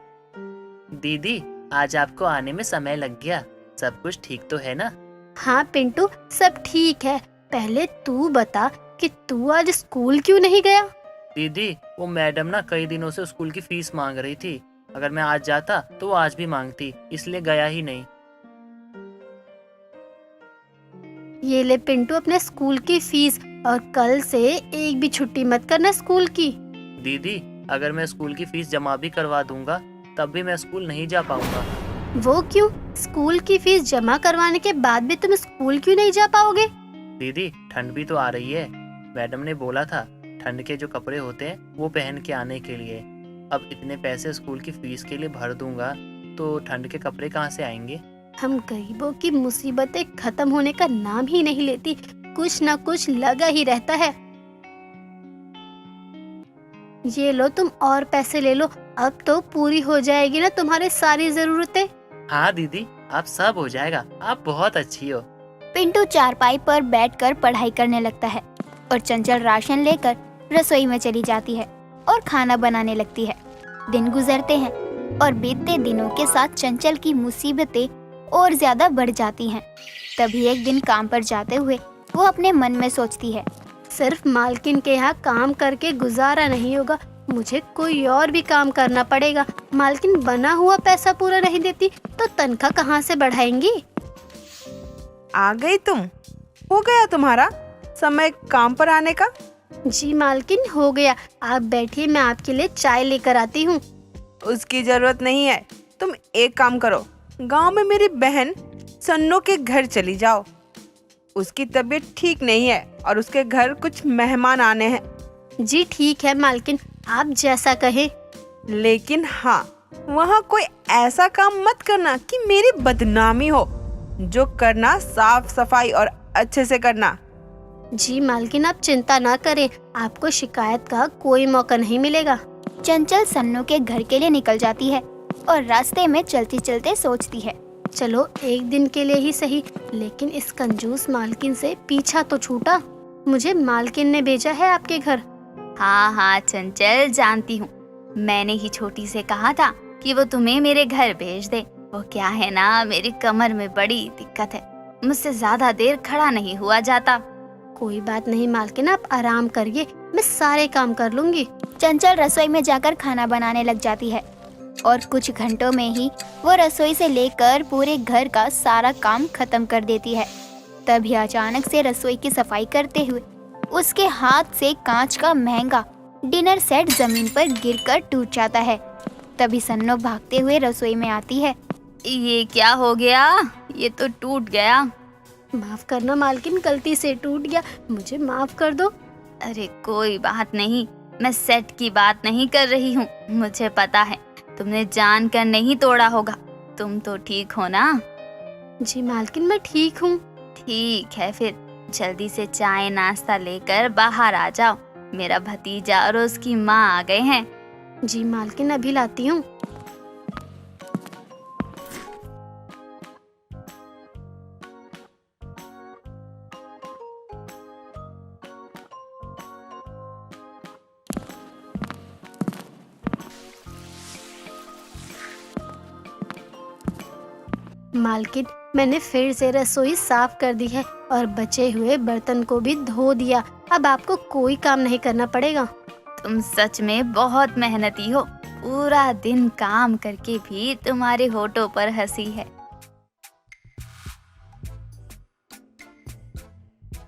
दीदी, आज आपको आने में समय लग गया। सब कुछ ठीक तो है ना? हाँ पिंटू, सब ठीक है। पहले तू बता कि तू आज स्कूल क्यों नहीं गया? दीदी, वो मैडम ना कई दिनों से स्कूल की फीस मांग रही थी। अगर मैं आज जाता तो वो आज भी मांगती, इसलिए गया ही नहीं। ये ले पिंटू अपने स्कूल की फीस, और कल से एक भी छुट्टी मत करना स्कूल की। दीदी, अगर मैं स्कूल की फीस जमा भी करवा दूंगा तब भी मैं स्कूल नहीं जा पाऊंगा। वो क्यों? स्कूल की फीस जमा करवाने के बाद भी तुम स्कूल क्यों नहीं जा पाओगे? दीदी, ठंड भी तो आ रही है। मैडम ने बोला था ठंड के जो कपड़े होते हैं वो पहन के आने के लिए। अब इतने पैसे स्कूल की फीस के लिए भर दूंगा तो ठंड के कपड़े कहाँ से आएंगे? हम गरीबों की मुसीबतें खत्म होने का नाम ही नहीं लेती। कुछ न कुछ लगा ही रहता है। ये लो, तुम और पैसे ले लो। अब तो पूरी हो जाएगी ना तुम्हारी सारी जरूरतें। हाँ दीदी, आप सब हो जाएगा। आप बहुत अच्छी हो। पिंटू चारपाई पर बैठकर पढ़ाई करने लगता है और चंचल राशन लेकर रसोई में चली जाती है और खाना बनाने लगती है। दिन गुजरते हैं और बीतते दिनों के साथ चंचल की मुसीबतें और ज्यादा बढ़ जाती हैं। तभी एक दिन काम पर जाते हुए वो अपने मन में सोचती है, सिर्फ मालकिन के यहाँ काम करके गुजारा नहीं होगा, मुझे कोई और भी काम करना पड़ेगा। मालकिन बना हुआ पैसा पूरा नहीं देती तो तनख्वाह कहाँ से बढ़ाएंगी। आ गई तुम? हो गया तुम्हारा समय काम पर आने का? जी मालकिन, हो गया। आप बैठिए, मैं आपके लिए चाय लेकर आती हूँ। उसकी जरूरत नहीं है। तुम एक काम करो, गांव में मेरी बहन सन्नो के घर चली जाओ। उसकी तबीयत ठीक नहीं है और उसके घर कुछ मेहमान आने हैं। जी ठीक है मालकिन, आप जैसा कहें। लेकिन हाँ, वहाँ कोई ऐसा काम मत करना कि मेरी बदनामी हो। जो करना साफ सफाई और अच्छे से करना। जी मालकिन, आप चिंता ना करें, आपको शिकायत का कोई मौका नहीं मिलेगा। चंचल सन्नू के घर के लिए निकल जाती है और रास्ते में चलते चलते सोचती है, चलो एक दिन के लिए ही सही, लेकिन इस कंजूस मालकिन से पीछा तो छूटा। मुझे मालकिन ने भेजा है आपके घर। हाँ हाँ चंचल, जानती हूँ। मैंने ही छोटी से कहा था कि वो तुम्हें मेरे घर भेज दे। वो क्या है ना, मेरी कमर में बड़ी दिक्कत है, मुझसे ज्यादा देर खड़ा नहीं हुआ जाता। कोई बात नहीं मालकिन, आप आराम करिए, मैं सारे काम कर लूंगी। चंचल रसोई में जाकर खाना बनाने लग जाती है और कुछ घंटों में ही वो रसोई से लेकर पूरे घर का सारा काम खत्म कर देती है। तभी अचानक से रसोई की सफाई करते हुए उसके हाथ से कांच का महंगा डिनर सेट जमीन पर गिरकर टूट जाता है। तभी सन्नो भागते हुए रसोई में आती है। ये क्या हो गया? ये तो टूट गया। माफ करना मालकिन, गलती से टूट गया, मुझे माफ कर दो। अरे कोई बात नहीं, मैं सेट की बात नहीं कर रही हूँ। मुझे पता है तुमने जानकर नहीं तोड़ा होगा। तुम तो ठीक हो ना? जी मालकिन, मैं ठीक हूँ। ठीक है, फिर जल्दी से चाय नाश्ता लेकर बाहर आ जाओ। मेरा भतीजा और उसकी माँ आ गए हैं। जी मालकिन, अभी लाती हूँ। मालकिन, मैंने फिर से रसोई साफ कर दी है और बचे हुए बर्तन को भी धो दिया। अब आपको कोई काम नहीं करना पड़ेगा। तुम सच में बहुत मेहनती हो। पूरा दिन काम करके भी तुम्हारे होठों पर हंसी है।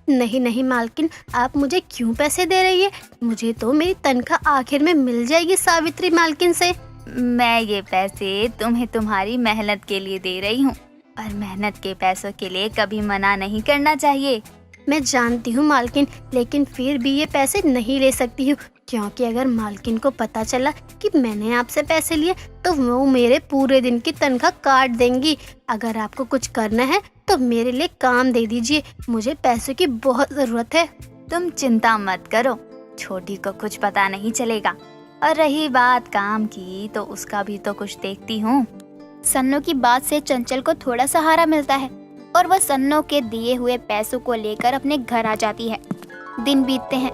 नहीं नहीं मालकिन, आप मुझे क्यों पैसे दे रही है? मुझे तो मेरी तनख्वाह आखिर में मिल जाएगी सावित्री मालकिन से। मैं ये पैसे तुम्हें तुम्हारी मेहनत के लिए दे रही हूँ और मेहनत के पैसों के लिए कभी मना नहीं करना चाहिए। मैं जानती हूँ मालकिन, लेकिन फिर भी ये पैसे नहीं ले सकती हूँ, क्योंकि अगर मालकिन को पता चला कि मैंने आपसे पैसे लिए तो वो मेरे पूरे दिन की तनख्वाह काट देंगी। अगर आपको कुछ करना है तो मेरे लिए काम दे दीजिए, मुझे पैसों की बहुत जरूरत है। तुम चिंता मत करो, छोटी को कुछ पता नहीं चलेगा। और रही बात काम की, तो उसका भी तो कुछ देखती हूँ। सन्नो की बात से चंचल को थोड़ा सहारा मिलता है और वह सन्नो के दिए हुए पैसों को लेकर अपने घर आ जाती है। दिन बीतते हैं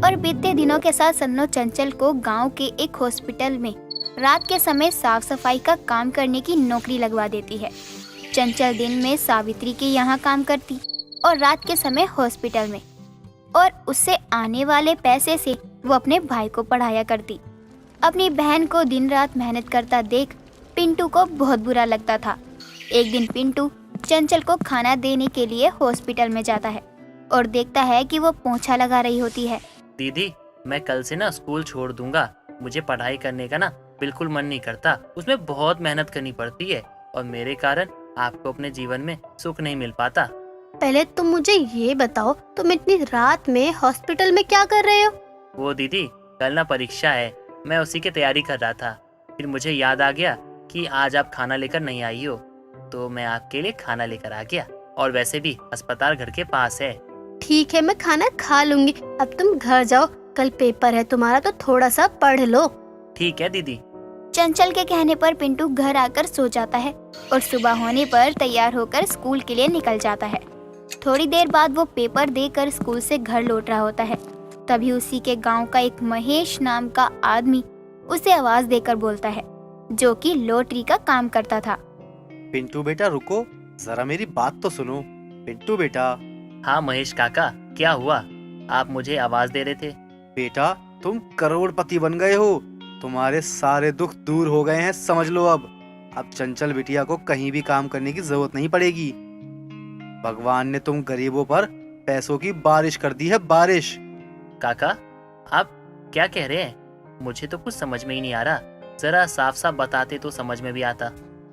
और बीतते दिनों के साथ सन्नो चंचल को गांव के एक हॉस्पिटल में रात के समय साफ सफाई का काम करने की नौकरी लगवा देती है। चंचल दिन में सावित्री के यहाँ काम करती और रात के समय हॉस्पिटल में, और उससे आने वाले पैसे से वो अपने भाई को पढ़ाया करती। अपनी बहन को दिन रात मेहनत करता देख पिंटू को बहुत बुरा लगता था। एक दिन पिंटू चंचल को खाना देने के लिए हॉस्पिटल में जाता है और देखता है कि वो पोंछा लगा रही होती है। दीदी, मैं कल से ना स्कूल छोड़ दूंगा। मुझे पढ़ाई करने का ना बिल्कुल मन नहीं करता। उसमें बहुत मेहनत करनी पड़ती है और मेरे कारण आपको अपने जीवन में सुख नहीं मिल पाता। पहले तुम मुझे ये बताओ, तुम इतनी रात में हॉस्पिटल में क्या कर रहे हो? वो दीदी, कल ना परीक्षा है, मैं उसी की तैयारी कर रहा था। फिर मुझे याद आ गया कि आज आप खाना लेकर नहीं आई हो, तो मैं आपके लिए खाना लेकर आ गया। और वैसे भी अस्पताल घर के पास है। ठीक है, मैं खाना खा लूंगी। अब तुम घर जाओ, कल पेपर है तुम्हारा, तो थोड़ा सा पढ़ लो। ठीक है दीदी। चंचल के कहने पर पिंटू घर आकर सो जाता है और सुबह होने पर तैयार होकर स्कूल के लिए निकल जाता है। थोड़ी देर बाद वो पेपर देकर स्कूल से घर लौट रहा होता है। तभी उसी के गांव का एक महेश नाम का आदमी उसे आवाज देकर बोलता है, जो कि लॉटरी का काम करता था। पिंटू बेटा रुको, जरा मेरी बात तो सुनो। पिंटू बेटा। हाँ महेश काका, क्या हुआ? आप मुझे आवाज दे रहे थे। बेटा तुम करोड़पति बन गए हो, तुम्हारे सारे दुख दूर हो गए हैं, समझ लो। अब चंचल बिटिया को कहीं भी काम करने की जरूरत नहीं पड़ेगी। भगवान ने तुम गरीबों पर पैसों की बारिश कर दी है, बारिश। काका आप क्या कह रहे हैं? मुझे तो कुछ समझ में ही नहीं आ रहा, जरा साफ साफ बताते तो समझ में भी आता।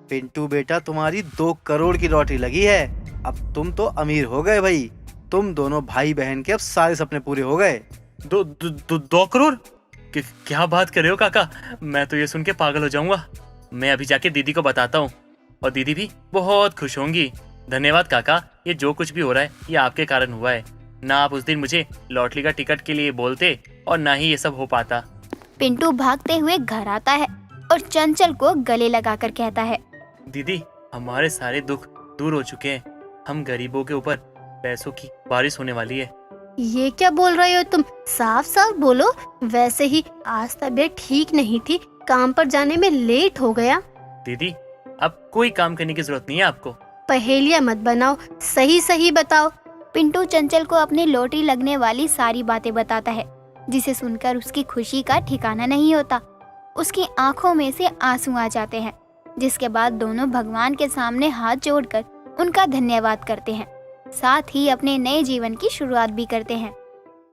पिंटू बेटा तुम्हारी 2 करोड़ की लॉटरी लगी है। अब तुम तो अमीर हो गए भाई। तुम दोनों भाई बहन के अब सारे सपने पूरे हो गए। 2 करोड़? क्या बात कर रहे हो काका? मैं तो ये सुन के पागल हो जाऊंगा। मैं अभी जाके दीदी को बताता हूँ और दीदी भी बहुत खुश होंगी। धन्यवाद काका, ये जो कुछ भी हो रहा है ये आपके कारण हुआ है। ना आप उस दिन मुझे लॉटरी का टिकट के लिए बोलते और ना ही ये सब हो पाता। पिंटू भागते हुए घर आता है और चंचल को गले लगाकर कहता है, दीदी हमारे सारे दुख दूर हो चुके हैं। हम गरीबों के ऊपर पैसों की बारिश होने वाली है। ये क्या बोल रहे हो तुम? साफ साफ बोलो। वैसे ही आज तबीयत ठीक नहीं थी, काम पर जाने में लेट हो गया। दीदी अब कोई काम करने की जरूरत नहीं है आपको। पहेलियां मत बनाओ, सही सही बताओ। पिंटू चंचल को अपनी लॉटरी लगने वाली सारी बातें बताता है, जिसे सुनकर उसकी खुशी का ठिकाना नहीं होता। उसकी आंखों में से आंसू आ जाते हैं, जिसके बाद दोनों भगवान के सामने हाथ जोड़कर उनका धन्यवाद करते हैं। साथ ही अपने नए जीवन की शुरुआत भी करते हैं।